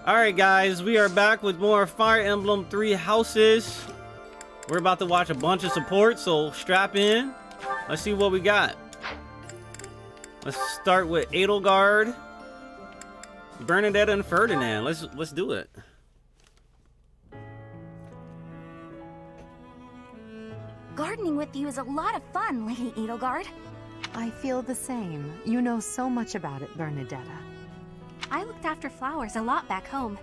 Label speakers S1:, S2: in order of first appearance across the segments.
S1: Alright guys, we are back with more Fire Emblem Three Houses. We're about to watch a bunch of support, so strap in. Let's see what we got. Let's start with Edelgard, Bernadetta and Ferdinand. Let's do it.
S2: Gardening with you is a lot of fun, Lady Edelgard.
S3: I feel the same. You know so much about it, Bernadetta.
S2: I looked after flowers a lot back home.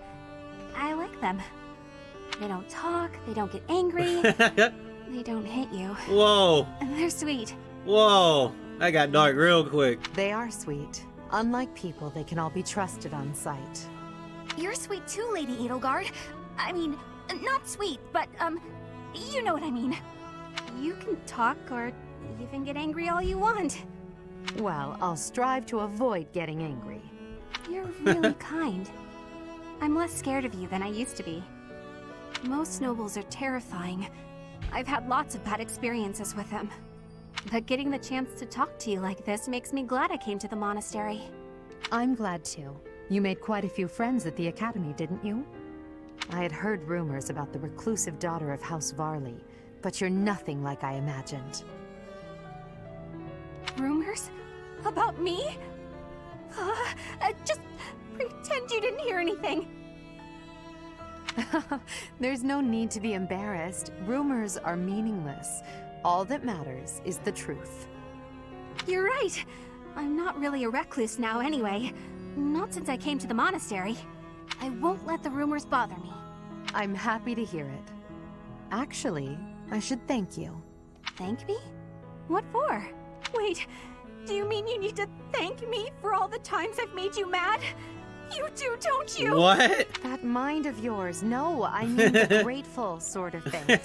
S2: I like them. They don't talk, they don't get angry, they don't hit you.
S1: Whoa.
S2: And they're sweet.
S1: Whoa. That got dark real quick.
S3: They are sweet. Unlike people, they can all be trusted on sight.
S2: You're sweet too, Lady Edelgard. I mean, not sweet, but, you know what I mean. You can talk or even get angry all you want.
S3: Well, I'll strive to avoid getting angry.
S2: You're really kind. I'm less scared of you than I used to be. Most nobles are terrifying. I've had lots of bad experiences with them. But getting the chance to talk to you like this makes me glad I came to the monastery.
S3: I'm glad too. You made quite a few friends at the academy, didn't you? I had heard rumors about the reclusive daughter of House Varley, but you're nothing like I imagined.
S2: Rumors? About me? Just pretend you didn't hear anything.
S3: There's no need to be embarrassed. Rumors are meaningless. All that matters is the truth.
S2: You're right. I'm not really a recluse now anyway. Not since I came to the monastery. I won't let the rumors bother me.
S3: I'm happy to hear it. Actually, I should thank you.
S2: Thank me? What for? Wait, do you mean you need to thank me for all the times I've made you mad? You do, don't you?
S1: What?
S3: That mind of yours. No, I mean the grateful sort of face.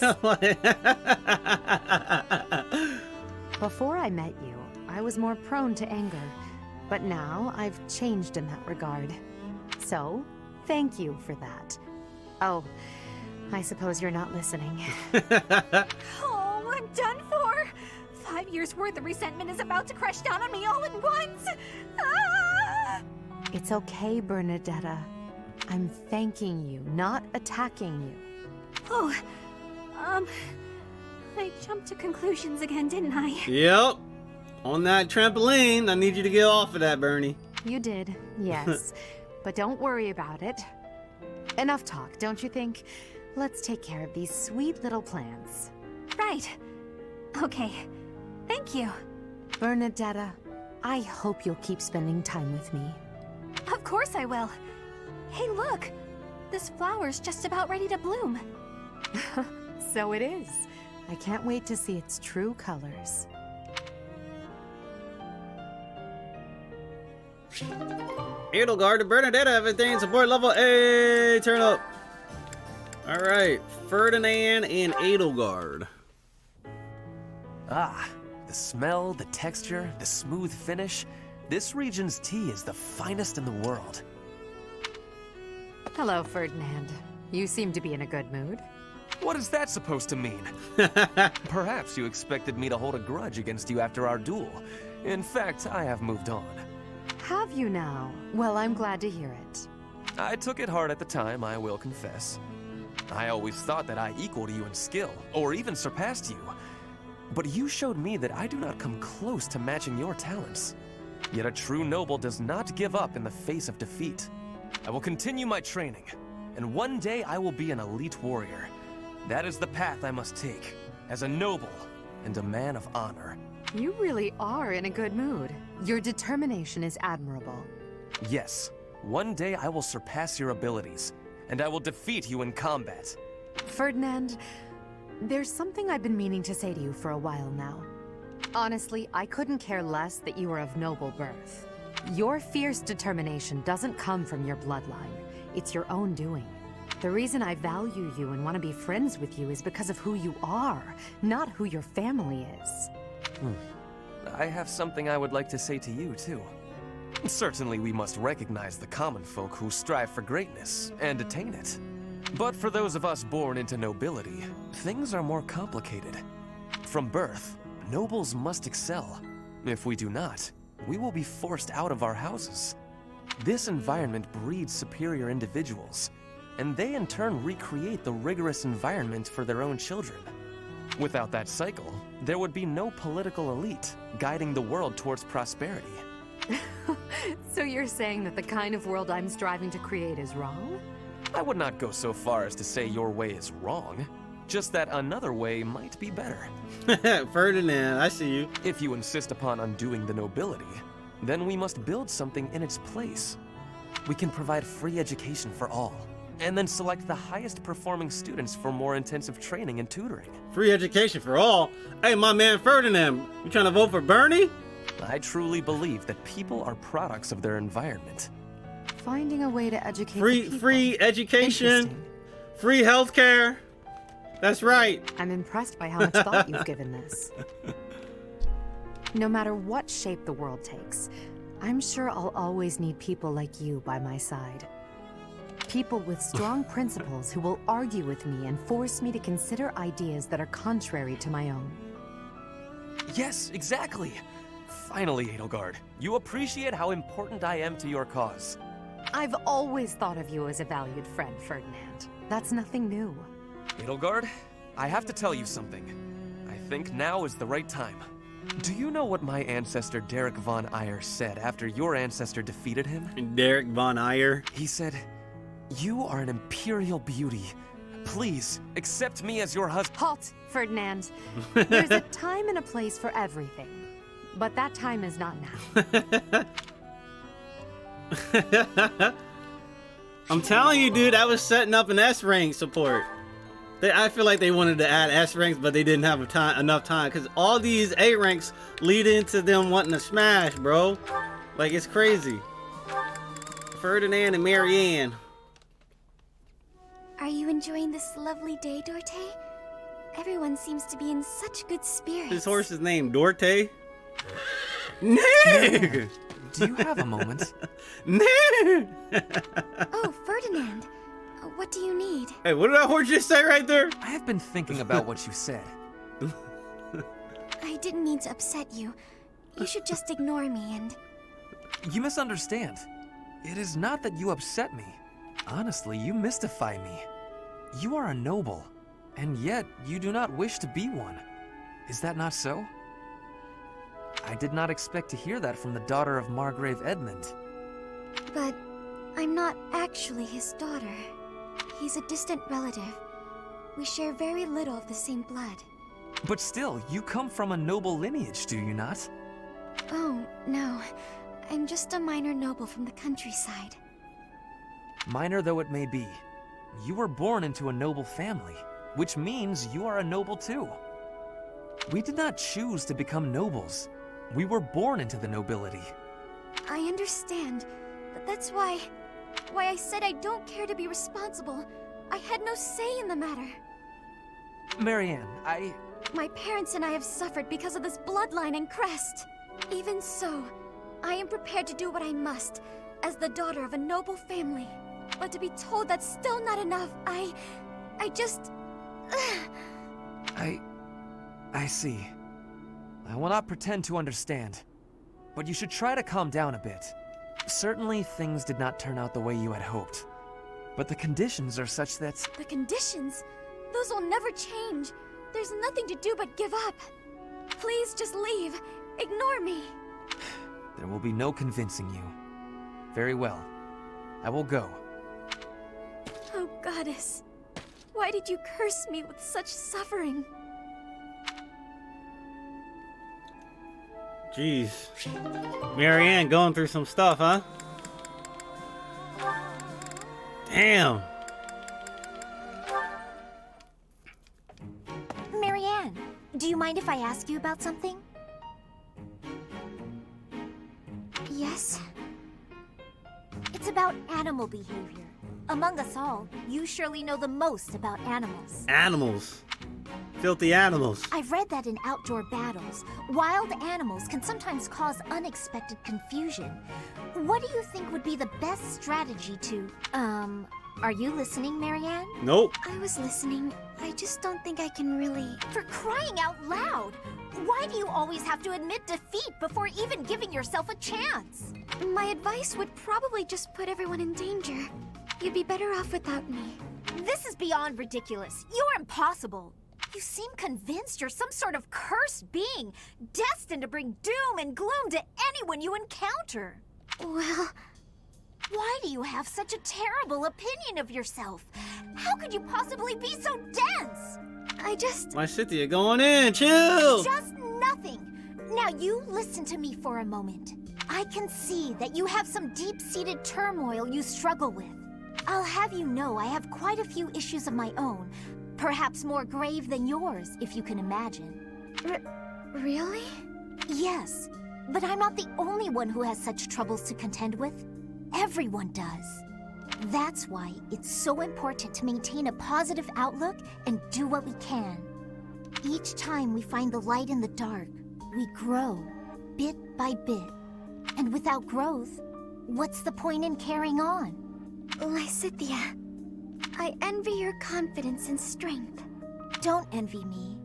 S3: Before I met you, I was more prone to anger. But now, I've changed in that regard. So, thank you for that. Oh, I suppose you're not listening.
S2: Oh, I'm done for! 5 years worth of resentment is about to crash down on me all at once! Ah!
S3: It's okay, Bernadetta. I'm thanking you, not attacking you.
S2: Oh, I jumped to conclusions again, didn't I?
S1: Yep. On that trampoline, I need you to get off of that, Bernie.
S3: You did, yes. But don't worry about it. Enough talk, don't you think? Let's take care of these sweet little plants.
S2: Right. Okay. Thank you.
S3: Bernadetta, I hope you'll keep spending time with me.
S2: Of course I will. Hey, look! This flower's just about ready to bloom.
S3: So it is. I can't wait to see its true colors.
S1: Edelgard and Bernadetta have attained support level A. Turn up. Alright, Ferdinand and Edelgard.
S4: Ah, the smell, the texture, the smooth finish. This region's tea is the finest in the world.
S3: Hello, Ferdinand. You seem to be in a good mood.
S4: What is that supposed to mean? Perhaps you expected me to hold a grudge against you after our duel. In fact, I have moved on.
S3: Have you now? Well, I'm glad to hear it.
S4: I took it hard at the time, I will confess. I always thought that I equaled you in skill, or even surpassed you. But you showed me that I do not come close to matching your talents. Yet a true noble does not give up in the face of defeat. I will continue my training, and one day I will be an elite warrior. That is the path I must take, as a noble and a man of honor.
S3: You really are in a good mood. Your determination is admirable.
S4: Yes, one day I will surpass your abilities, and I will defeat you in combat.
S3: Ferdinand, there's something I've been meaning to say to you for a while now. Honestly, I couldn't care less that you are of noble birth. Your fierce determination doesn't come from your bloodline. It's your own doing. The reason I value you and want to be friends with you is because of who you are, not who your family is.
S4: I have something I would like to say to you, too. Certainly we must recognize the common folk who strive for greatness and attain it. But for those of us born into nobility, things are more complicated. From birth, nobles must excel. If we do not, we will be forced out of our houses. This environment breeds superior individuals, and they in turn recreate the rigorous environment for their own children. Without that cycle, there would be no political elite guiding the world towards prosperity.
S3: So you're saying that the kind of world I'm striving to create is wrong?
S4: I would not go so far as to say your way is wrong, just that another way might be better.
S1: Ferdinand, I see you.
S4: If you insist upon undoing the nobility, then we must build something in its place. We can provide free education for all, and then select the highest performing students for more intensive training and tutoring.
S1: Free education for all? Hey, my man Ferdinand, you trying to vote for Bernie?
S4: I truly believe that people are products of their environment.
S3: Finding a way to educate the people.
S1: Free education,
S3: Interesting.
S1: free healthcare. That's right.
S3: I'm impressed by how much thought you've given this. No matter what shape the world takes, I'm sure I'll always need people like you by my side. People with strong principles who will argue with me and force me to consider ideas that are contrary to my own.
S4: Yes, exactly. Finally, Edelgard, you appreciate how important I am to your cause.
S3: I've always thought of you as a valued friend, Ferdinand. That's nothing new.
S4: Edelgard, I have to tell you something. I think now is the right time. Do you know what my ancestor Derek von Eyre said after your ancestor defeated him?
S1: Derek von Eyre.
S4: He said, "You are an imperial beauty. Please, accept me as your husband."
S3: Halt, Ferdinand. There's a time and a place for everything. But that time is not now.
S1: I'm telling you, dude, I was setting up an S rank support. I feel like they wanted to add S ranks, but they didn't have enough time because all these A ranks lead into them wanting to smash, bro. Like, it's crazy. Ferdinand and Marianne.
S2: Are you enjoying this lovely day, Dorothea? Everyone seems to be in such good spirits.
S1: His horse's name, Dorothea? Nig!
S4: Do you have a moment?
S1: Nig!
S2: Oh, Ferdinand. What do you need?
S1: Hey, what did that horse just say right there?
S4: I have been thinking about what you said.
S2: I didn't mean to upset you. You should just ignore me and...
S4: You misunderstand. It is not that you upset me. Honestly, you mystify me. You are a noble, and yet you do not wish to be one. Is that not so? I did not expect to hear that from the daughter of Margrave Edmund.
S2: But I'm not actually his daughter. He's a distant relative. We share very little of the same blood.
S4: But still, you come from a noble lineage, do you not?
S2: Oh, no. I'm just a minor noble from the countryside.
S4: Minor though it may be, you were born into a noble family, which means you are a noble too. We did not choose to become nobles. We were born into the nobility.
S2: I understand, but that's why I said I don't care to be responsible. I had no say in the matter.
S4: Marianne,
S2: My parents and I have suffered because of this bloodline and crest. Even so, I am prepared to do what I must, as the daughter of a noble family. But to be told that's still not enough, I just...
S4: I see. I will not pretend to understand, but you should try to calm down a bit. Certainly, things did not turn out the way you had hoped, but the conditions are such that...
S2: The conditions? Those will never change. There's nothing to do but give up. Please just leave. Ignore me.
S4: There will be no convincing you. Very well. I will go.
S2: Oh, Goddess. Why did you curse me with such suffering?
S1: Jeez. Marianne going through some stuff, huh? Damn.
S2: Marianne, do you mind if I ask you about something? Yes? It's about animal behavior. Among us all, you surely know the most about animals.
S1: Animals. Filthy animals.
S2: I've read that in outdoor battles, wild animals can sometimes cause unexpected confusion. What do you think would be the best strategy to,
S5: Are you listening, Marianne?
S1: Nope.
S5: I was listening. I just don't think I can really... For crying out loud! Why do you always have to admit defeat before even giving yourself a chance?
S2: My advice would probably just put everyone in danger. You'd be better off without me.
S5: This is beyond ridiculous. You're impossible. You seem convinced you're some sort of cursed being, destined to bring doom and gloom to anyone you encounter.
S2: Well...
S5: Why do you have such a terrible opinion of yourself? How could you possibly be so dense?
S1: Lysithea going in, chill!
S5: Just nothing. Now you listen to me for a moment. I can see that you have some deep-seated turmoil you struggle with. I'll have you know I have quite a few issues of my own, perhaps more grave than yours, if you can imagine.
S2: Really?
S5: Yes, but I'm not the only one who has such troubles to contend with. Everyone does. That's why it's so important to maintain a positive outlook and do what we can. Each time we find the light in the dark, we grow, bit by bit. And without growth, what's the point in carrying on?
S2: Lysithea, I envy your confidence and strength.
S5: Don't envy me.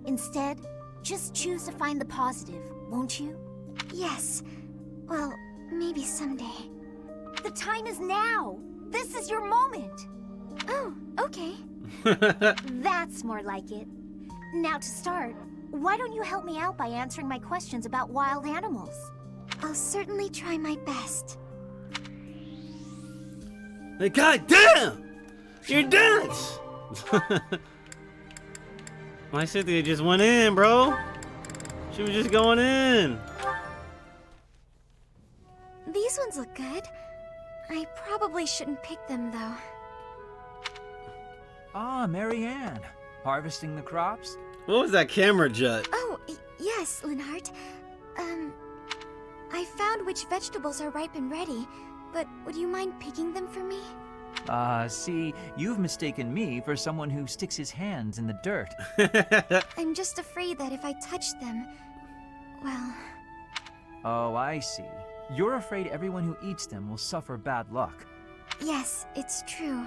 S5: Instead, just choose to find the positive, won't you?
S2: Yes. Well, maybe someday.
S5: The time is now! This is your moment!
S2: Oh, okay.
S5: That's more like it. Now to start, why don't you help me out by answering my questions about wild animals?
S2: I'll certainly try my best.
S1: Hey, goddamn! You're dense! Lysithea just went in, bro. She was just going in.
S2: These ones look good. I probably shouldn't pick them, though.
S6: Ah, Marianne. Harvesting the crops?
S1: What was that camera jut?
S2: Oh, yes, Linhardt. I found which vegetables are ripe and ready, but would you mind picking them for me?
S6: See, you've mistaken me for someone who sticks his hands in the dirt.
S2: I'm just afraid that if I touch them, well...
S6: Oh, I see. You're afraid everyone who eats them will suffer bad luck.
S2: Yes, it's true.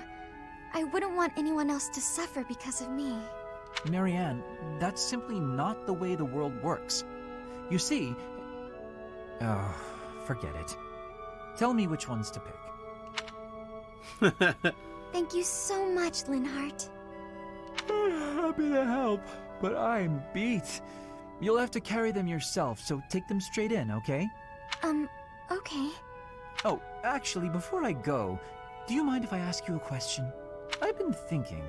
S2: I wouldn't want anyone else to suffer because of me.
S6: Marianne, that's simply not the way the world works. You see... Oh, forget it. Tell me which ones to pick.
S2: Thank you so much, Linhardt.
S6: Happy to help, but I'm beat. You'll have to carry them yourself, so take them straight in, okay?
S2: Okay.
S6: Oh, actually, before I go, do you mind if I ask you a question? I've been thinking,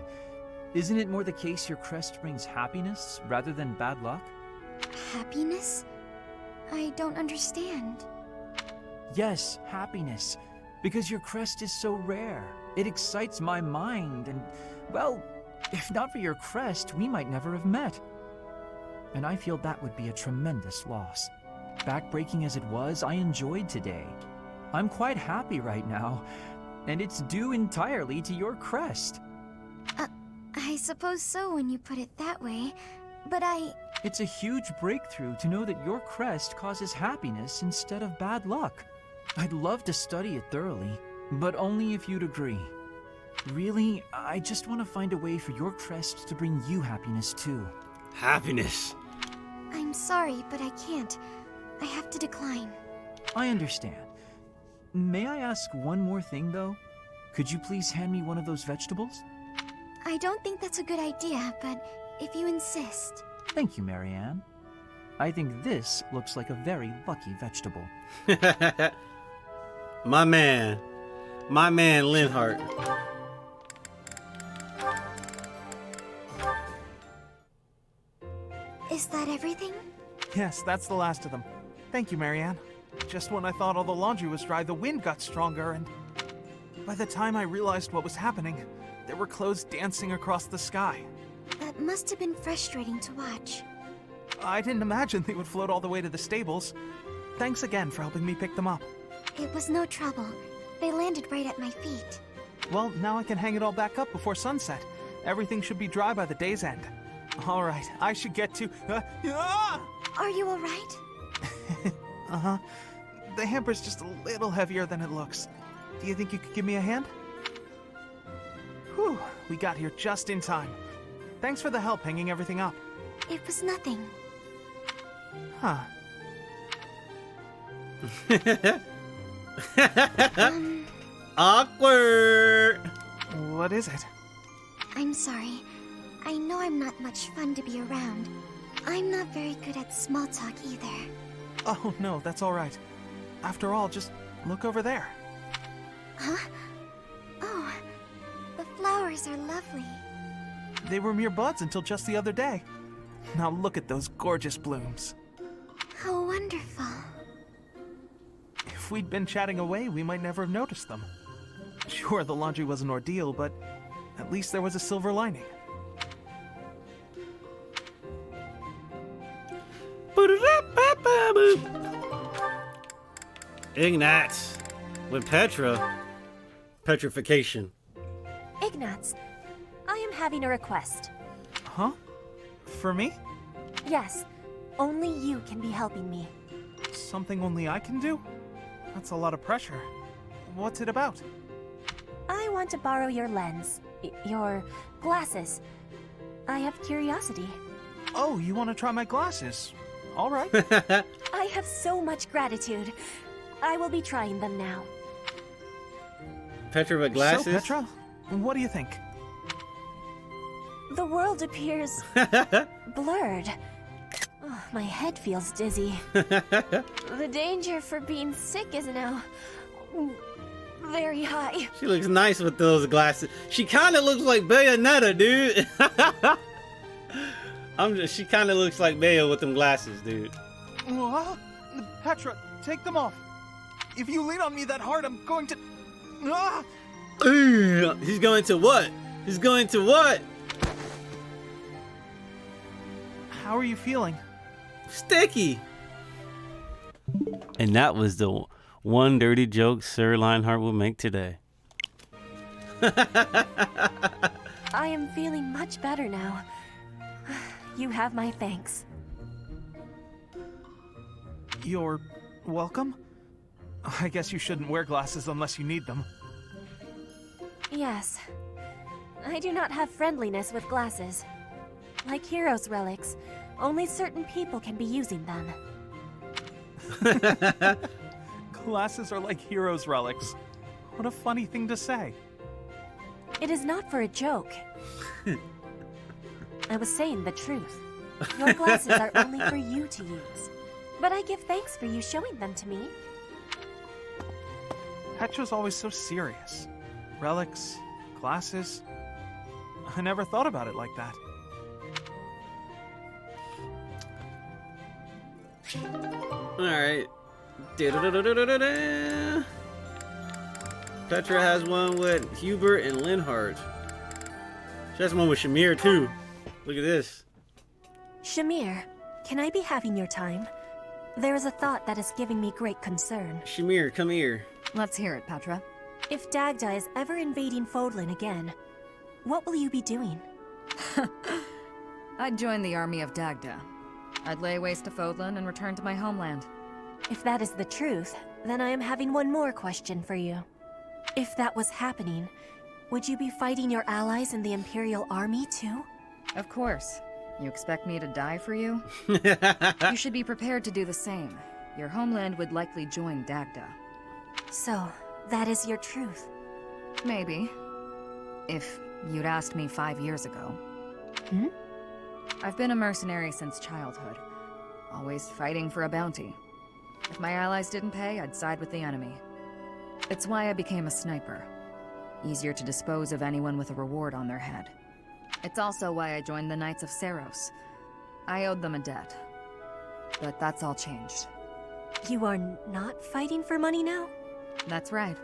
S6: isn't it more the case your crest brings happiness rather than bad luck?
S2: Happiness? I don't understand.
S6: Yes, happiness. Because your crest is so rare. It excites my mind, and, well, if not for your crest, we might never have met. And I feel that would be a tremendous loss. Backbreaking as it was, I enjoyed today. I'm quite happy right now, and it's due entirely to your crest.
S2: I suppose so when you put it that way, but
S6: It's a huge breakthrough to know that your crest causes happiness instead of bad luck. I'd love to study it thoroughly, but only if you'd agree. Really, I just want to find a way for your crest to bring you happiness too.
S1: Happiness.
S2: I'm sorry, but I can't. I have to decline.
S6: I understand. May I ask one more thing, though? Could you please hand me one of those vegetables?
S2: I don't think that's a good idea, but if you insist.
S6: Thank you, Marianne. I think this looks like a very lucky vegetable.
S1: My man. My man, Linhardt.
S2: Is that everything?
S7: Yes, that's the last of them. Thank you, Marianne. Just when I thought all the laundry was dry, the wind got stronger, and by the time I realized what was happening, there were clothes dancing across the sky.
S2: That must have been frustrating to watch.
S7: I didn't imagine they would float all the way to the stables. Thanks again for helping me pick them up.
S2: It was no trouble. They landed right at my feet.
S7: Well, now I can hang it all back up before sunset. Everything should be dry by the day's end. All right, I should get to...
S2: Are you alright?
S7: Uh-huh. The hamper's just a little heavier than it looks. Do you think you could give me a hand? Whew, we got here just in time. Thanks for the help hanging everything up.
S5: It was nothing.
S7: Huh.
S1: Awkward.
S7: What is it?
S5: I'm sorry. I know I'm not much fun to be around. I'm not very good at small talk either.
S7: Oh, no, that's all right. After all, just look over there.
S5: Huh? Oh, the flowers are lovely.
S7: They were mere buds until just the other day. Now look at those gorgeous blooms.
S5: How wonderful.
S7: If we'd been chatting away, we might never have noticed them. Sure, the laundry was an ordeal, but at least there was a silver lining.
S1: Ignatz with Petra. Petrification.
S8: Ignatz, I am having a request.
S7: Huh? For me?
S8: Yes, only you can be helping me.
S7: Something only I can do? That's a lot of pressure. What's it about?
S8: I want to borrow your lens, your glasses. I have curiosity.
S7: Oh, you want to try my glasses? All right.
S8: I have so much gratitude. I will be trying them now.
S1: Petra with glasses.
S7: So, Petra, what do you think?
S8: The world appears blurred. Oh, my head feels dizzy. The danger for being sick is now very high.
S1: She looks nice with those glasses. She kind of looks like Bayonetta, dude. She kind of looks like Bayo with them glasses, dude.
S7: What? Petra, take them off. If you lean on me that hard, I'm going to... Ah!
S1: He's going to what? He's going to what?
S7: How are you feeling?
S1: Sticky. And that was the one dirty joke Sirlionhart will make today.
S8: I am feeling much better now. You have my thanks.
S7: You're welcome? I guess you shouldn't wear glasses unless you need them.
S8: Yes. I do not have friendliness with glasses. Like heroes' relics, only certain people can be using them.
S7: Glasses are like heroes' relics. What a funny thing to say.
S8: It is not for a joke. I was saying the truth. Your glasses are only for you to use. But I give thanks for you showing them to me.
S7: Petra's always so serious. Relics, glasses. I never thought about it like that.
S1: Alright. Petra has one with Hubert and Linhardt. She has one with Shamir too. Look at this.
S8: Shamir, can I be having your time? There is a thought that is giving me great concern.
S1: Shamir, come here.
S3: Let's hear it, Petra.
S8: If Dagda is ever invading Fodlan again, what will you be doing?
S3: I'd join the army of Dagda. I'd lay waste to Fodlan and return to my homeland.
S8: If that is the truth, then I am having one more question for you. If that was happening, would you be fighting your allies in the Imperial Army too?
S3: Of course. You expect me to die for you? You should be prepared to do the same. Your homeland would likely join Dagda.
S8: So, that is your truth.
S3: Maybe. If you'd asked me 5 years ago. I've been a mercenary since childhood. Always fighting for a bounty. If my allies didn't pay, I'd side with the enemy. It's why I became a sniper. Easier to dispose of anyone with a reward on their head. It's also why I joined the Knights of Seiros. I owed them a debt. But that's all changed.
S8: You are not fighting for money now?
S3: That's right.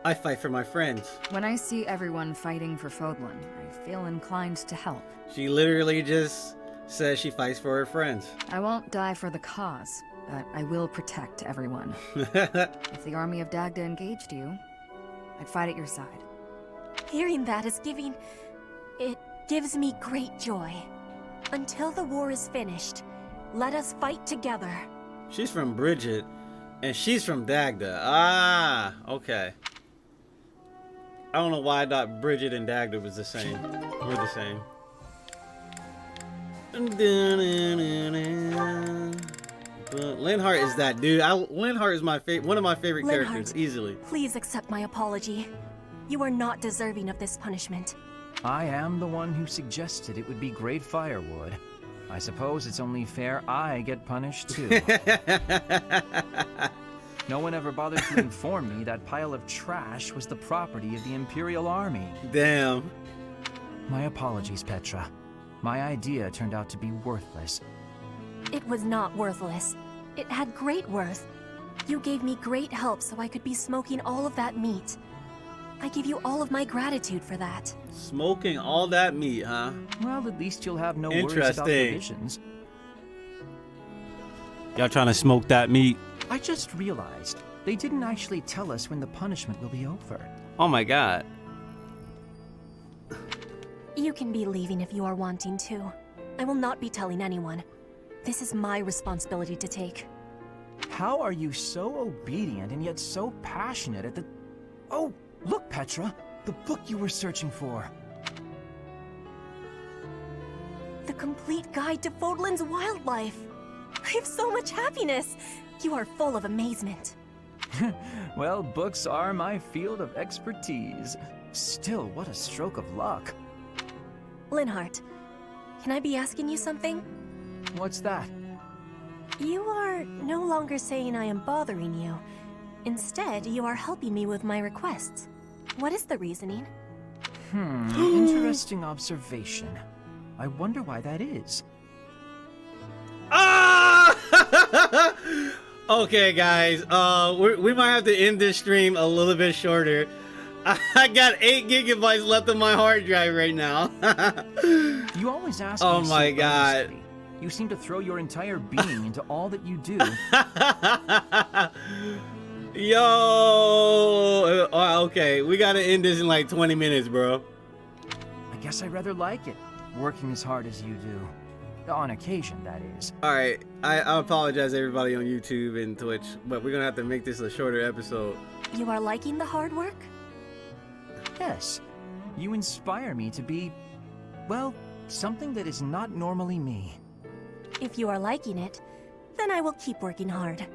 S1: I fight for my friends.
S3: When I see everyone fighting for Fodlan, I feel inclined to help.
S1: She literally just says she fights for her friends.
S3: I won't die for the cause, but I will protect everyone. If the army of Dagda engaged you, I'd fight at your side.
S8: Hearing that is it gives me great joy. Until the war is finished, let us fight together.
S1: She's from Bridget, and she's from Dagda. Ah, okay. I don't know why I thought Bridget and Dagda was the same. We're the same. But Linhardt is that dude. Linhardt is my one of my favorite characters, easily.
S8: Please accept my apology. You are not deserving of this punishment.
S6: I am the one who suggested it would be great firewood. I suppose it's only fair I get punished too. No one ever bothered to inform me that pile of trash was the property of the Imperial Army.
S1: Damn.
S6: My apologies, Petra. My idea turned out to be worthless.
S8: It was not worthless. It had great worth. You gave me great help so I could be smoking all of that meat. I give you all of my gratitude for that.
S1: Smoking all that meat, huh?
S6: Well, at least you'll have no worries about provisions.
S1: Y'all trying to smoke that meat?
S6: I just realized they didn't actually tell us when the punishment will be over.
S1: Oh my god.
S8: You can be leaving if you are wanting to. I will not be telling anyone. This is my responsibility to take.
S6: How are you so obedient and yet so passionate at the... Oh, look, Petra! The book you were searching for.
S8: The Complete Guide to Fodlan's Wildlife. I have so much happiness. You are full of amazement.
S6: Well, books are my field of expertise. Still, what a stroke of luck.
S8: Linhardt, can I be asking you something?
S6: What's that?
S8: You are no longer saying I am bothering you. Instead, you are helping me with my requests. What is the reasoning?
S6: Interesting observation. I wonder why that is.
S1: Ah! Okay, guys. We might have to end this stream a little bit shorter. I got 8 gigabytes left on my hard drive right now.
S6: You always ask
S1: oh
S6: me
S1: my
S6: so
S1: god.
S6: earnestly. You seem to throw your entire being into all that you do.
S1: Yo! Okay, we gotta end this in like 20 minutes, bro.
S6: I guess I rather like it, working as hard as you do. On occasion, that is.
S1: Alright, I apologize everybody on YouTube and Twitch, but we're gonna have to make this a shorter episode.
S8: You are liking the hard work?
S6: Yes. You inspire me to be, well, something that is not normally me.
S8: If you are liking it, then I will keep working hard.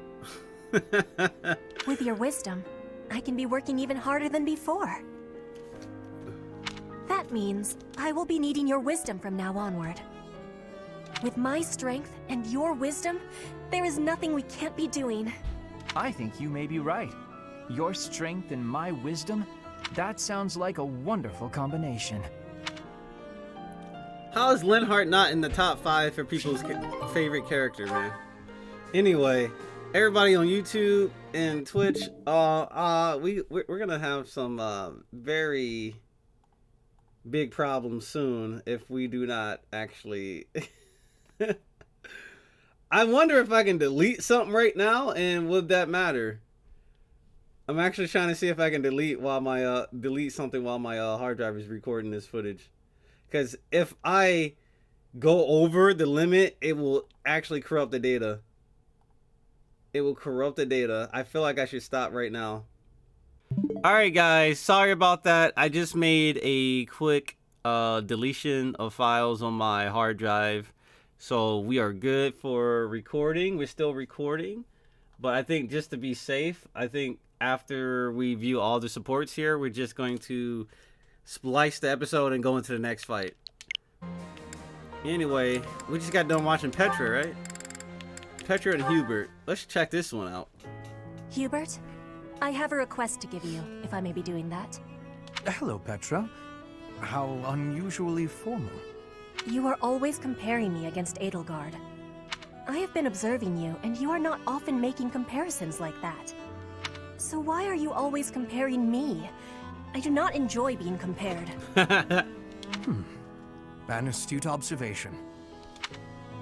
S8: With your wisdom, I can be working even harder than before. That means I will be needing your wisdom from now onward. With my strength and your wisdom, there is nothing we can't be doing.
S6: I think you may be right. Your strength and my wisdom, that sounds like a wonderful combination.
S1: How is Linhardt not in the top 5 for people's favorite character, man? Anyway, everybody on YouTube and Twitch, we're gonna have some very big problems soon if we do not actually. I wonder if I can delete something right now, and would that matter? I'm actually trying to see if I can delete something while my hard drive is recording this footage. Because if I go over the limit, it will actually corrupt the data. It will corrupt the data. I feel like I should stop right now. Alright guys, sorry about that. I just made a quick deletion of files on my hard drive. So we are good for recording. We're still recording. But I think just to be safe, I think after we view all the supports here, we're just going to splice the episode and go into the next fight. Anyway, we just got done watching Petra, right? Petra and Hubert. Let's check this one out.
S8: Hubert, I have a request to give you, if I may be doing that.
S9: Hello, Petra. How unusually formal.
S8: You are always comparing me against Edelgard. I have been observing you, and you are not often making comparisons like that. So why are you always comparing me? I do not enjoy being compared.
S9: An astute observation.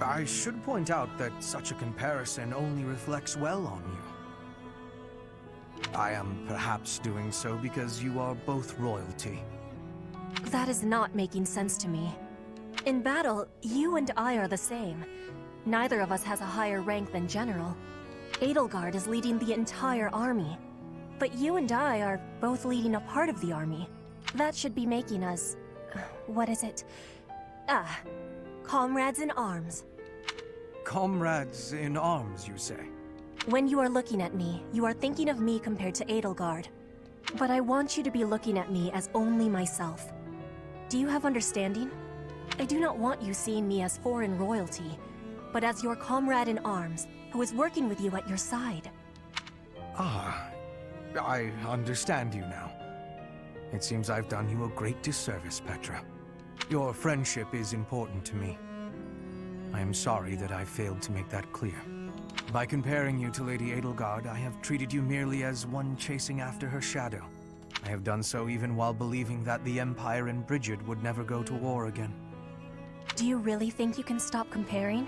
S9: I should point out that such a comparison only reflects well on you. I am perhaps doing so because you are both royalty.
S8: That is not making sense to me. In battle, you and I are the same. Neither of us has a higher rank than general. Edelgard is leading the entire army. But you and I are both leading a part of the army. That should be making us... what is it? Ah, comrades in arms.
S9: Comrades in arms, you say?
S8: When you are looking at me, you are thinking of me compared to Edelgard. But I want you to be looking at me as only myself. Do you have understanding? I do not want you seeing me as foreign royalty, but as your comrade in arms, who is working with you at your side.
S9: Ah, I understand you now. It seems I've done you a great disservice, Petra. Your friendship is important to me. I am sorry that I failed to make that clear. By comparing you to Lady Edelgard, I have treated you merely as one chasing after her shadow. I have done so even while believing that the Empire and Bridget would never go to war again.
S8: Do you really think you can stop comparing?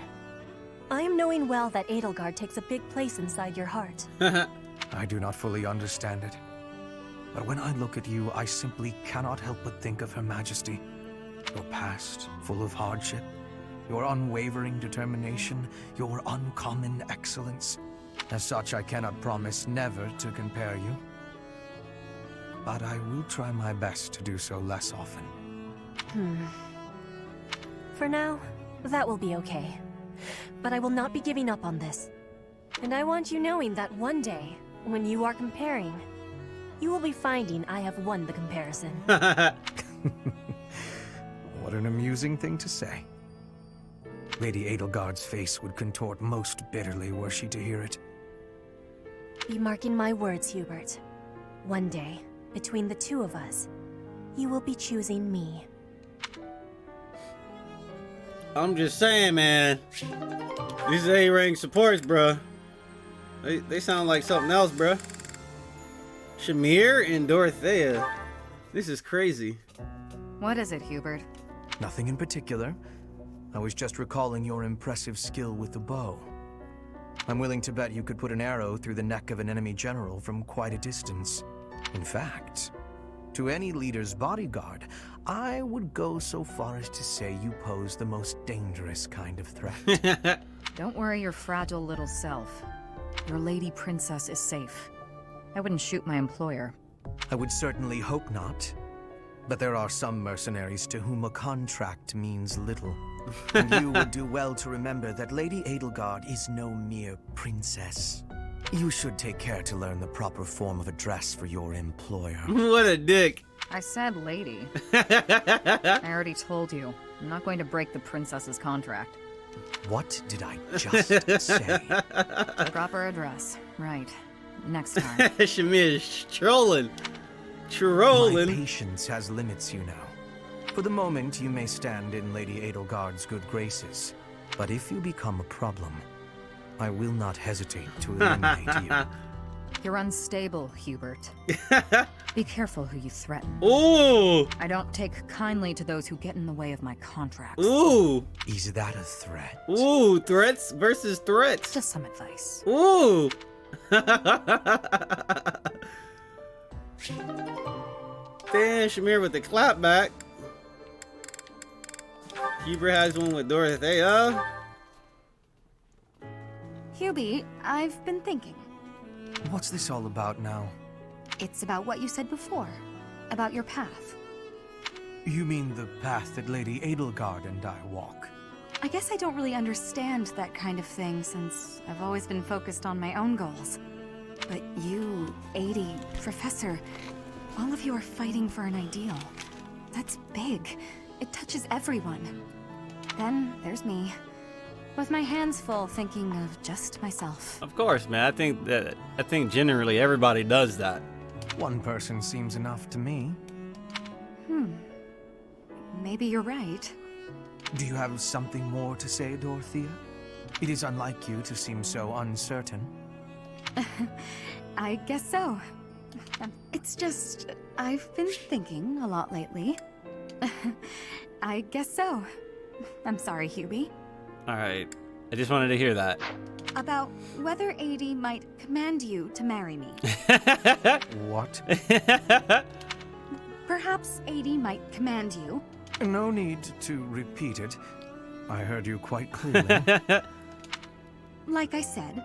S8: I am knowing well that Edelgard takes a big place inside your heart.
S9: I do not fully understand it. But when I look at you, I simply cannot help but think of Her Majesty. Your past, full of hardship, your unwavering determination, your uncommon excellence. As such, I cannot promise never to compare you. But I will try my best to do so less often.
S8: For now, that will be okay. But I will not be giving up on this. And I want you knowing that one day, when you are comparing, you will be finding I have won the comparison.
S9: What an amusing thing to say. Lady Edelgard's face would contort most bitterly were she to hear it.
S8: Be marking my words, Hubert. One day, between the two of us, you will be choosing me.
S1: I'm just saying, man. These A-rank supports, bruh. They sound like something else, bruh. Shamir and Dorothea. This is crazy.
S3: What is it, Hubert?
S9: Nothing in particular. I was just recalling your impressive skill with the bow. I'm willing to bet you could put an arrow through the neck of an enemy general from quite a distance. In fact, to any leader's bodyguard, I would go so far as to say you pose the most dangerous kind of threat.
S3: Don't worry your fragile little self. Your lady princess is safe. I wouldn't shoot my employer.
S9: I would certainly hope not. But there are some mercenaries to whom a contract means little. And you would do well to remember that Lady Edelgard is no mere princess. You should take care to learn the proper form of address for your employer.
S1: What a dick.
S3: I said lady. I already told you. I'm not going to break the princess's contract.
S9: What did I just say?
S3: Proper address. Right. Next time.
S1: Shamir is trolling.
S9: My
S1: Trolling.
S9: patience has limits, you know. For the moment, you may stand in Lady Edelgard's good graces. But if you become a problem, I will not hesitate to eliminate you.
S3: You're unstable, Hubert. Be careful who you threaten.
S1: Ooh.
S3: I don't take kindly to those who get in the way of my contracts.
S1: Ooh.
S9: Is that a threat?
S1: Ooh. Threats versus threats.
S3: Just some advice.
S1: Ooh. Damn, Shamir with the clap back. Hubert has one with Dorothea.
S2: Hubie, I've been thinking.
S9: What's this all about now?
S2: It's about what you said before. About your path.
S9: You mean the path that Lady Edelgard and I walk?
S2: I guess I don't really understand that kind of thing since I've always been focused on my own goals. But you, Adie, Professor, all of you are fighting for an ideal. That's big. It touches everyone. Then there's me, with my hands full thinking of just myself.
S1: Of course, man. I think generally everybody does that.
S9: One person seems enough to me.
S2: Maybe you're right.
S9: Do you have something more to say, Dorothea? It is unlike you to seem so uncertain.
S2: I guess so. It's just, I've been thinking a lot lately. I guess so. I'm sorry, Hubie.
S1: Alright. I just wanted to hear that.
S2: About whether Adie might command you to marry me.
S9: What?
S2: Perhaps Adie might command you.
S9: No need to repeat it. I heard you quite clearly.
S2: Like I said,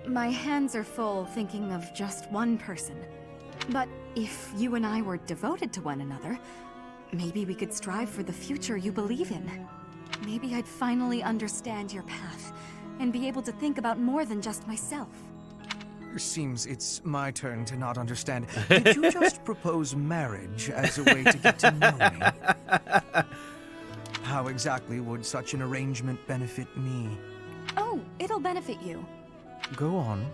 S2: my hands are full thinking of just one person.
S3: But if you and I were devoted to one another, maybe we could strive for the future you believe in. Maybe I'd finally understand your path, and be able to think about more than just myself.
S9: Seems it's my turn to not understand. Did you just propose marriage as a way to get to know me? How exactly would such an arrangement benefit me?
S3: Oh, it'll benefit you.
S9: Go on.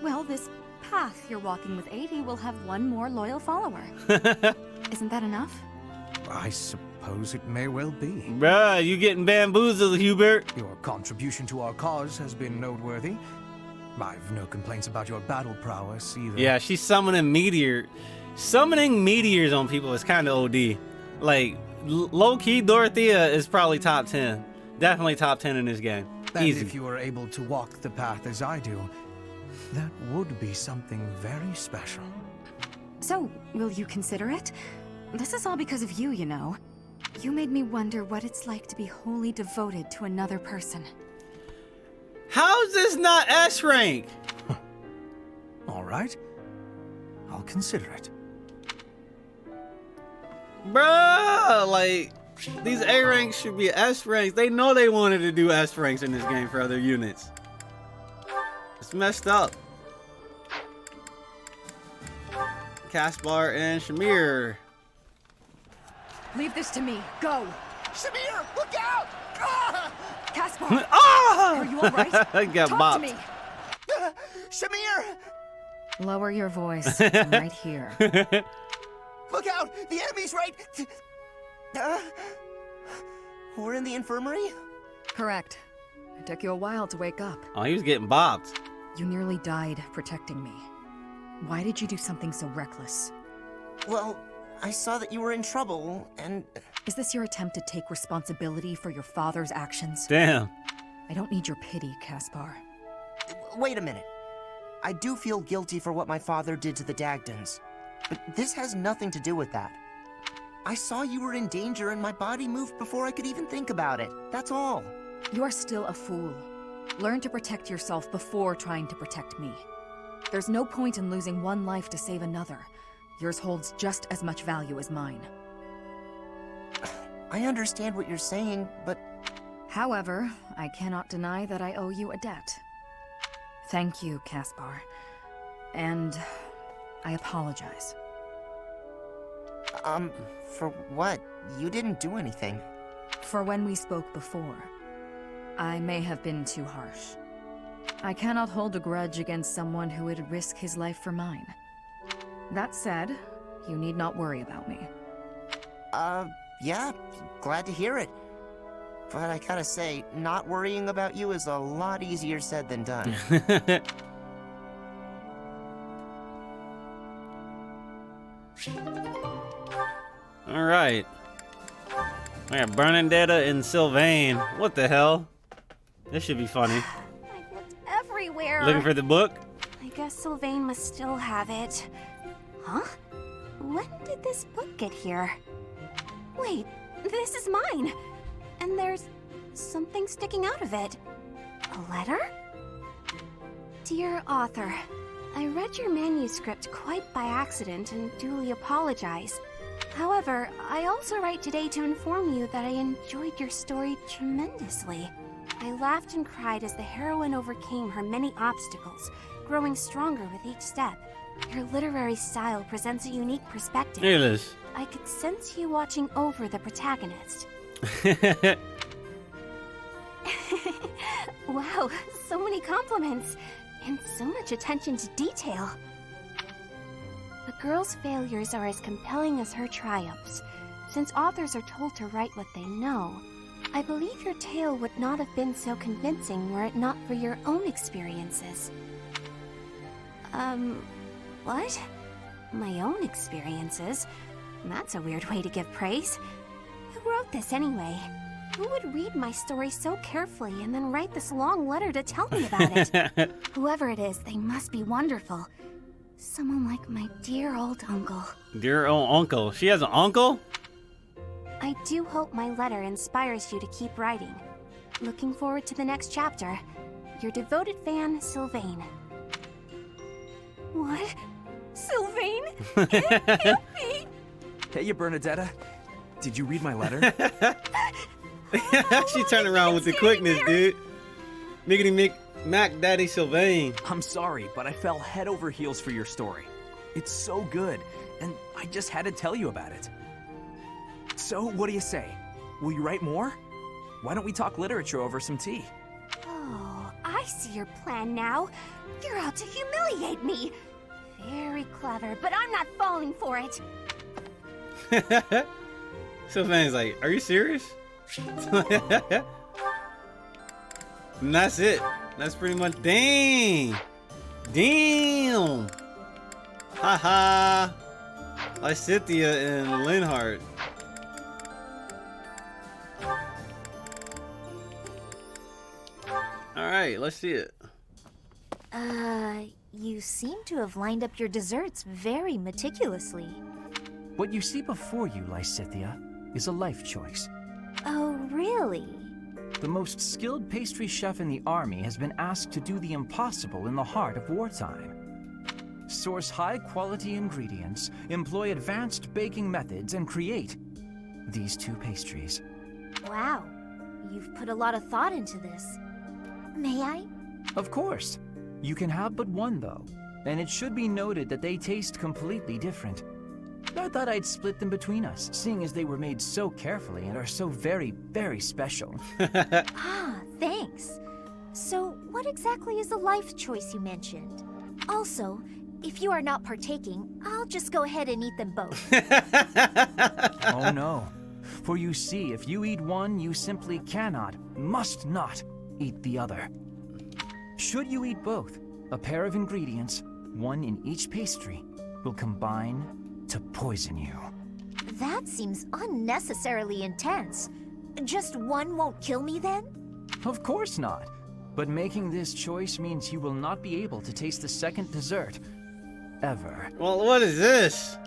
S3: Well, this path you're walking with 80 will have one more loyal follower. Isn't that enough?
S9: I suppose it may well be.
S1: Bruh, you getting bamboozled, Hubert.
S9: Your contribution to our cause has been noteworthy. I've no complaints about your battle prowess either.
S1: Yeah, she's summoning meteor. Summoning meteors on people is kind of OD. Like, low-key, Dorothea is probably top 10. Definitely top 10 in this game.
S9: And
S1: Easy.
S9: if you were able to walk the path as I do, that would be something very special.
S3: So, will you consider it? This is all because of you, you know. You made me wonder what it's like to be wholly devoted to another person.
S1: How's this not S rank?
S9: All right. I'll consider it.
S1: Bruh, like, these A ranks should be S ranks. They know they wanted to do S ranks in this game for other units. It's messed up. Caspar and Shamir.
S3: Leave this to me. Go!
S10: Shamir, look out! Ah!
S3: Caspar!
S1: Ah!
S3: Are you alright?
S1: I got
S3: Talk
S1: bopped.
S3: to me!
S10: Shamir!
S3: Lower your voice. I'm right here.
S10: Look out! The enemy's right... We're in the infirmary?
S3: Correct. It took you a while to wake up.
S1: Oh, he was getting bopped.
S3: You nearly died protecting me. Why did you do something so reckless?
S10: Well, I saw that you were in trouble, and...
S3: Is this your attempt to take responsibility for your father's actions?
S1: Damn.
S3: I don't need your pity, Caspar.
S10: Wait a minute. I do feel guilty for what my father did to the Dagdans. But this has nothing to do with that. I saw you were in danger and my body moved before I could even think about it. That's all.
S3: You are still a fool. Learn to protect yourself before trying to protect me. There's no point in losing one life to save another. Yours holds just as much value as mine.
S10: I understand what you're saying, but...
S3: However, I cannot deny that I owe you a debt. Thank you, Caspar. And I apologize.
S10: For what? You didn't do anything.
S3: For when we spoke before. I may have been too harsh. I cannot hold a grudge against someone who would risk his life for mine. That said, you need not worry about me.
S10: Yeah, glad to hear it. But I gotta say, not worrying about you is a lot easier said than done.
S1: Alright. I got Bernadetta and Sylvain. What the hell? This should be funny.
S2: I've looked everywhere.
S1: Looking for the book?
S2: I guess Sylvain must still have it. Huh? When did this book get here? Wait, this is mine. And there's something sticking out of it. A letter? Dear author, I read your manuscript quite by accident and duly apologize. However, I also write today to inform you that I enjoyed your story tremendously. I laughed and cried as the heroine overcame her many obstacles, growing stronger with each step. Your literary style presents a unique perspective.
S1: Here it is.
S2: I could sense you watching over the protagonist. Wow, so many compliments, and so much attention to detail. A girl's failures are as compelling as her triumphs. Since authors are told to write what they know, I believe your tale would not have been so convincing were it not for your own experiences. What? My own experiences? That's a weird way to give praise. Who wrote this anyway? Who would read my story so carefully and then write this long letter to tell me about it? Whoever it is, they must be wonderful. Someone like my dear old uncle.
S1: Dear old uncle. She has an uncle?
S2: I do hope my letter inspires you to keep writing. Looking forward to the next chapter. Your devoted fan, Sylvain. What? Sylvain?
S8: Help me!
S6: Hey, you Bernadetta. Did you read my letter?
S1: She turned around with the quickness, dude. Miggity Mac Daddy Sylvain.
S6: I'm sorry, but I fell head over heels for your story. It's so good, and I just had to tell you about it. So, what do you say? Will you write more? Why don't we talk literature over some tea?
S2: Oh, I see your plan now. You're out to humiliate me. Very clever, but I'm not falling for it.
S1: Sylvain's like, are you serious? And that's it. That's pretty much, dang. Damn. Haha. Lysithea and Linhardt. Alright, let's see it.
S5: You seem to have lined up your desserts very meticulously.
S6: What you see before you, Lysithea, is a life choice.
S5: Oh, really?
S6: The most skilled pastry chef in the army has been asked to do the impossible in the heart of wartime. Source high-quality ingredients, employ advanced baking methods, and create these two pastries.
S5: Wow, you've put a lot of thought into this. May I?
S6: Of course. You can have but one, though, and it should be noted that they taste completely different. I thought I'd split them between us, seeing as they were made so carefully and are so very, very special.
S5: Ah, thanks. So, what exactly is the life choice you mentioned? Also, if you are not partaking, I'll just go ahead and eat them both.
S6: Oh no. For you see, if you eat one, you simply cannot, must not, eat the other. Should you eat both, a pair of ingredients, one in each pastry, will combine to poison you.
S5: That seems unnecessarily intense. Just one won't kill me then?
S6: Of course not. But making this choice means you will not be able to taste the second dessert. Ever.
S1: Well, what is this?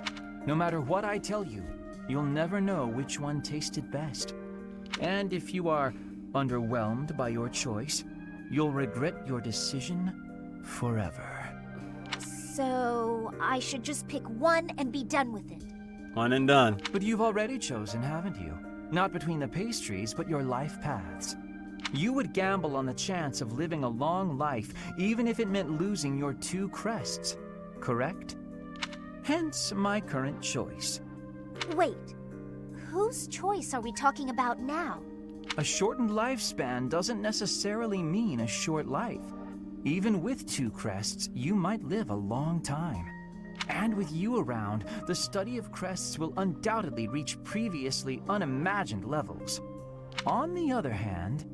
S6: No matter what I tell you, you'll never know which one tasted best. And if you are underwhelmed by your choice, you'll regret your decision forever.
S5: So, I should just pick one and be done with it.
S1: One and done.
S6: But you've already chosen, haven't you? Not between the pastries, but your life paths. You would gamble on the chance of living a long life, even if it meant losing your two crests, correct? Hence my current choice.
S5: Wait, whose choice are we talking about now?
S6: A shortened lifespan doesn't necessarily mean a short life. Even with two crests, you might live a long time. And with you around, the study of crests will undoubtedly reach previously unimagined levels. On the other hand,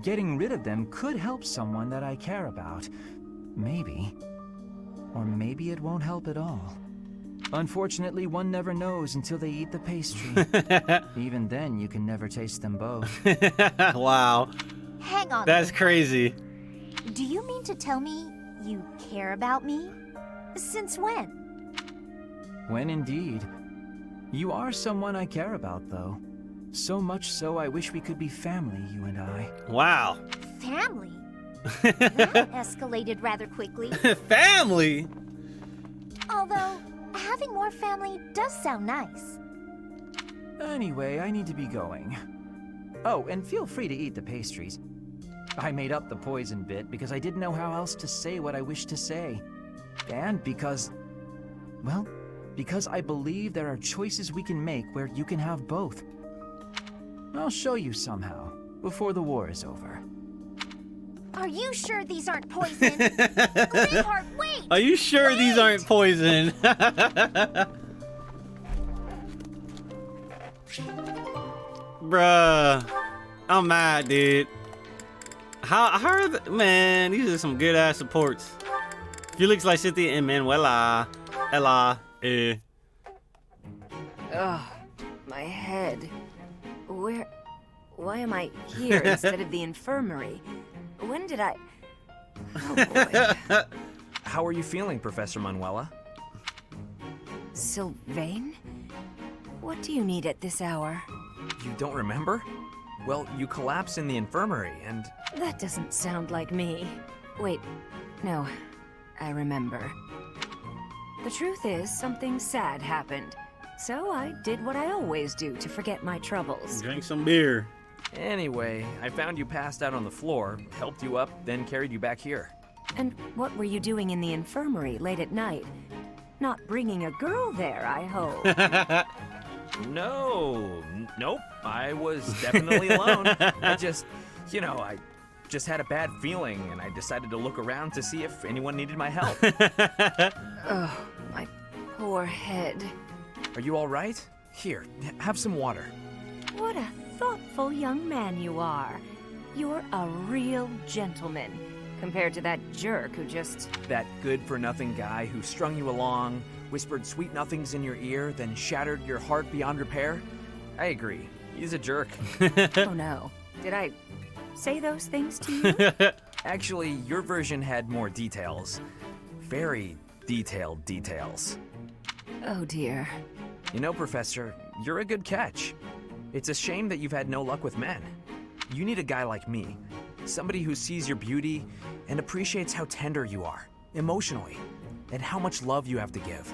S6: getting rid of them could help someone that I care about. Maybe. Or maybe it won't help at all. Unfortunately, one never knows until they eat the pastry. Even then, you can never taste them both.
S1: Wow.
S5: Hang on.
S1: That's crazy.
S5: Do you mean to tell me you care about me? Since when?
S6: When indeed. You are someone I care about, though. So much so I wish we could be family, you and I.
S1: Wow.
S5: Family? That escalated rather quickly.
S1: Family?
S5: Although, having more family does sound nice.
S6: Anyway, I need to be going. Oh, and feel free to eat the pastries. I made up the poison bit because I didn't know how else to say what I wished to say. And because, well, because I believe there are choices we can make where you can have both. I'll show you somehow, before the war is over.
S5: Are you sure these aren't poison? Linhardt, wait!
S1: Are you sure these aren't poison? Bruh. I'm mad, dude. How are the, man, these are some good ass supports. Felix, Lysithea, and Manuela. Ella.
S8: Ugh, my head. Why am I here instead of the infirmary? When did I... Oh boy.
S11: How are you feeling, Professor Manuela?
S8: Sylvain? What do you need at this hour?
S11: You don't remember? Well, you collapsed in the infirmary and...
S8: That doesn't sound like me. Wait, no, I remember.
S12: The truth is, something sad happened. So I did what I always do to forget my troubles.
S1: Drink some beer.
S11: Anyway, I found you passed out on the floor, helped you up, then carried you back here.
S12: And what were you doing in the infirmary late at night? Not bringing a girl there, I hope.
S11: Nope. I was definitely alone. I just had a bad feeling, and I decided to look around to see if anyone needed my help.
S12: Oh, my poor head.
S11: Are you all right? Here, have some water.
S12: What a thoughtful young man you are. You're a real gentleman, compared to that jerk who just...
S11: That good-for-nothing guy who strung you along, whispered sweet nothings in your ear, then shattered your heart beyond repair? I agree. He's a jerk.
S12: Oh no. Did I say those things to you?
S11: Actually, your version had more details. Very detailed details.
S12: Oh dear.
S11: You know, Professor, you're a good catch. It's a shame that you've had no luck with men. You need a guy like me. Somebody who sees your beauty and appreciates how tender you are, emotionally, and how much love you have to give.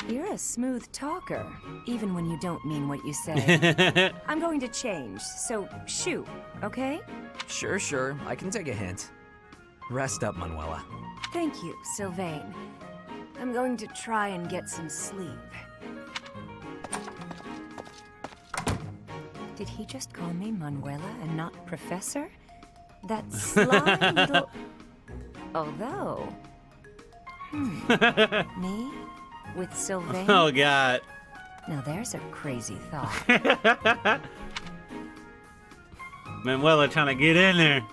S12: You're a smooth talker, even when you don't mean what you say. I'm going to change, so shoot, okay?
S11: Sure, I can take a hint. Rest up, Manuela.
S12: Thank you, Sylvain. I'm going to try and get some sleep. Did he just call me Manuela and not Professor? That sly little... Although... Me? With Sylvain?
S1: Oh, God.
S12: Now there's a crazy thought.
S1: Manuela trying to get in there.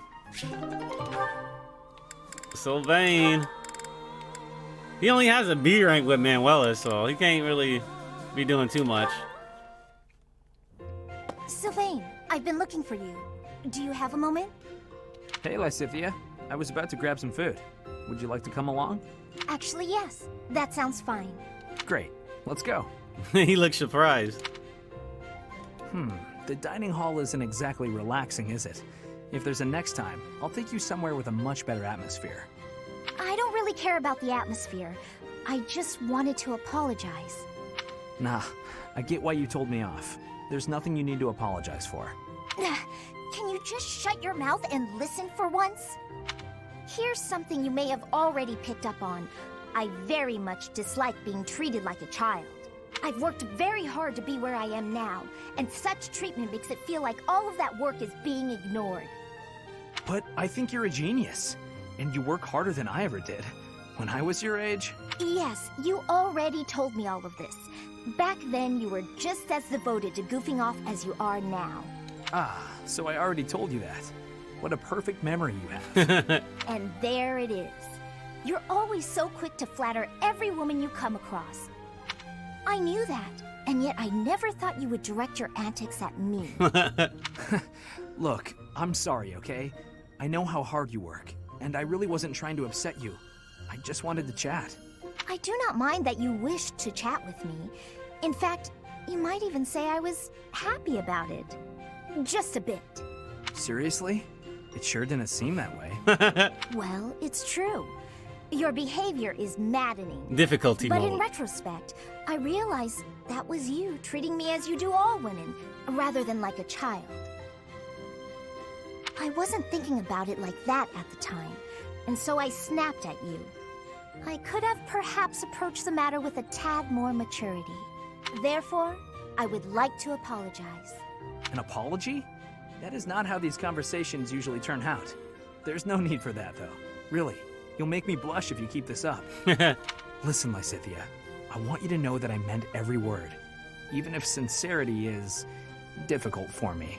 S1: Sylvain. He only has a B rank with Manuela, so he can't really be doing too much.
S5: Sylvain, I've been looking for you. Do you have a moment?
S11: Hey, Lysithea. I was about to grab some food. Would you like to come along?
S5: Actually, yes. That sounds fine.
S11: Great. Let's go.
S1: He looks surprised.
S11: The dining hall isn't exactly relaxing, is it? If there's a next time, I'll take you somewhere with a much better atmosphere.
S5: I don't really care about the atmosphere. I just wanted to apologize.
S11: Nah, I get why you told me off. There's nothing you need to apologize for.
S5: Can you just shut your mouth and listen for once? Here's something you may have already picked up on. I very much dislike being treated like a child. I've worked very hard to be where I am now, and such treatment makes it feel like all of that work is being ignored.
S11: But I think you're a genius, and you work harder than I ever did. When I was your age...
S5: Yes, you already told me all of this. Back then, you were just as devoted to goofing off as you are now.
S11: Ah, so I already told you that. What a perfect memory you have.
S5: And there it is. You're always so quick to flatter every woman you come across. I knew that, and yet I never thought you would direct your antics at me.
S11: Look, I'm sorry, okay? I know how hard you work, and I really wasn't trying to upset you. I just wanted to chat.
S5: I do not mind that you wished to chat with me. In fact, you might even say I was happy about it. Just a bit.
S11: Seriously? It sure didn't seem that way.
S5: Well, it's true. Your behavior is maddening.
S1: Difficulty
S5: But
S1: mode.
S5: in retrospect, I realize that was you treating me as you do all women, rather than like a child. I wasn't thinking about it like that at the time, and so I snapped at you. I could have perhaps approached the matter with a tad more maturity. Therefore, I would like to apologize.
S11: An apology? That is not how these conversations usually turn out. There's no need for that, though. Really, you'll make me blush if you keep this up. Listen, Lysithea, I want you to know that I meant every word, even if sincerity is difficult for me.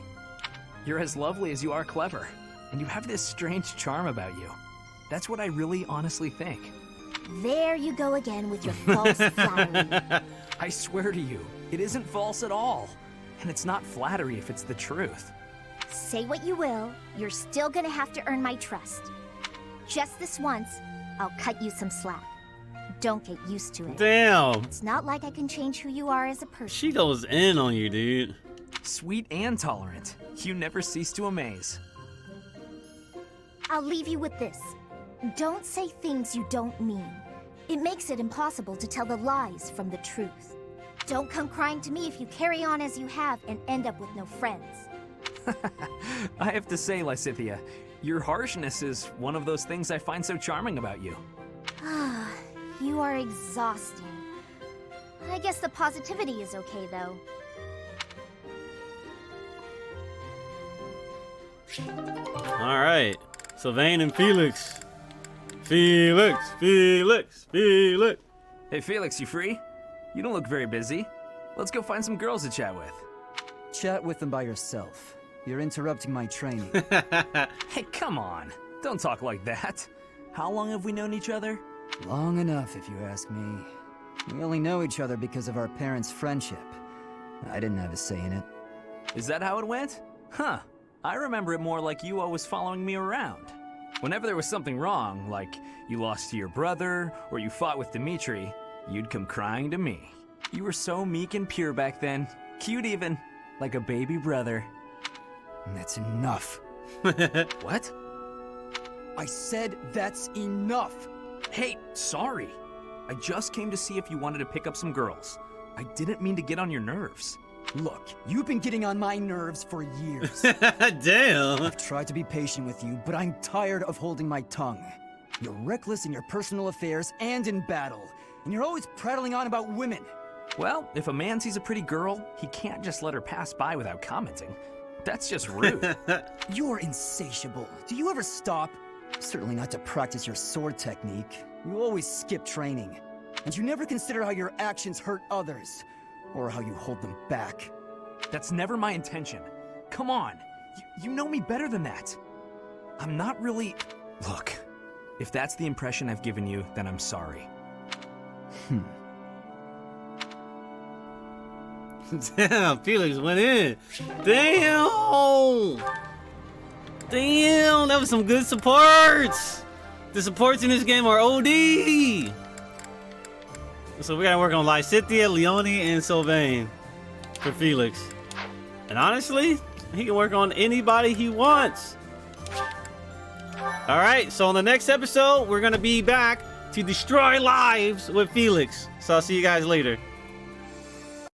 S11: You're as lovely as you are clever, and you have this strange charm about you. That's what I really honestly think.
S5: There you go again with your false flattery.
S11: I swear to you, it isn't false at all. And it's not flattery if it's the truth.
S5: Say what you will, you're still gonna have to earn my trust. Just this once, I'll cut you some slack. Don't get used to it.
S1: Damn.
S5: It's not like I can change who you are as a person.
S1: She goes in on you, dude.
S11: Sweet and tolerant. You never cease to amaze.
S5: I'll leave you with this. Don't say things you don't mean. It makes it impossible to tell the lies from the truth. Don't come crying to me if you carry on as you have and end up with no friends.
S11: I have to say, Lysithea, your harshness is one of those things I find so charming about you.
S5: Ah, you are exhausting. I guess the positivity is okay, though.
S1: Alright. Sylvain and Felix. Felix.
S11: Hey, Felix, you free? You don't look very busy. Let's go find some girls to chat with.
S13: Chat with them by yourself. You're interrupting my training.
S11: Hey, come on. Don't talk like that. How long have we known each other?
S13: Long enough, if you ask me. We only know each other because of our parents' friendship. I didn't have a say in it.
S11: Is that how it went? Huh. I remember it more like you always following me around. Whenever there was something wrong, like you lost to your brother, or you fought with Dimitri, you'd come crying to me. You were so meek and pure back then. Cute even. Like a baby brother.
S13: That's enough.
S11: What?
S13: I said that's enough!
S11: Hey, sorry. I just came to see if you wanted to pick up some girls. I didn't mean to get on your nerves.
S13: Look, you've been getting on my nerves for years.
S1: Damn.
S13: I've tried to be patient with you, but I'm tired of holding my tongue. You're reckless in your personal affairs and in battle, and you're always prattling on about women.
S11: Well, if a man sees a pretty girl, he can't just let her pass by without commenting. That's just rude.
S13: You're insatiable. Do you ever stop? Certainly not to practice your sword technique. You always skip training. And you never consider how your actions hurt others, or how you hold them back.
S11: That's never my intention. Come on, you know me better than that. I'm not really... Look, if that's the impression I've given you, then I'm sorry.
S1: Damn, Felix went in. Damn! Damn, that was some good supports! The supports in this game are OD! So we gotta work on Lysithea, Leone, and Sylvain for Felix. And honestly, he can work on anybody he wants. Alright, so on the next episode, we're gonna be back to destroy lives with Felix. So I'll see you guys later.